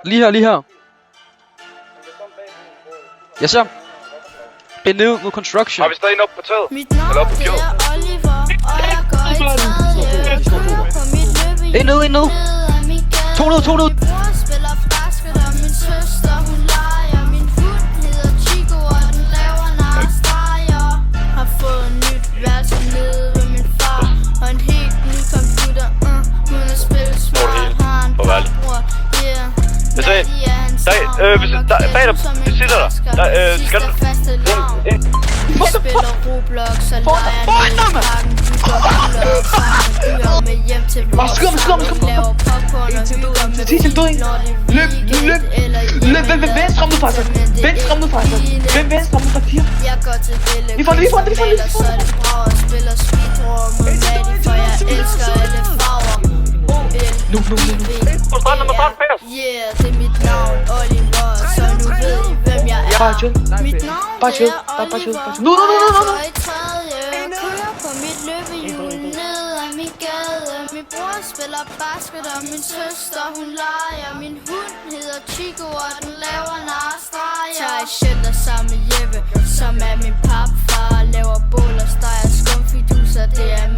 Lige her. Ja, så. Det er nede mod construction. Har vi stadig en op på taget? Mit navn Eller op på det fjord? er Oliver, og jeg går i tredje. Kører på mit løbehjul. En ned. Ned ad min gade. 200. Min bror spiller basket, og min søster hun leger. Min hund hedder Chico, og den laver narstreger. Har fået en nyt værelse nede ved min far. Og en helt ny computer, hun er spillet smart. Har en bror, yeah. Jeg sagde, bag dig, det sidder der. Skal du... Vi spiller Roblox og leger ned i parken. Bygger huler og med hjem til vores sammen. Laver popcorn og hygger med film, når det er weekend eller juledag. Venstre nu faktisk. Venstre nu faktisk. Jeg går til Ville og så er det bra og spiller speedrun mod Maddie, for jeg elsker alle farver. Yeah, det er mit navn, Oliver, så nu ved I, hvem jeg er. Mit navn, det er Oliver, og jeg går i tredje. Kører på mit løbehjul ned ad min gade. Min bror spiller basket, og min søster, hun leger. Min hund hedder Chico, og den laver narstreger. Tager i center sammen med Jeppe, som er min papfar. Laver bål og steger skumfiduser, det er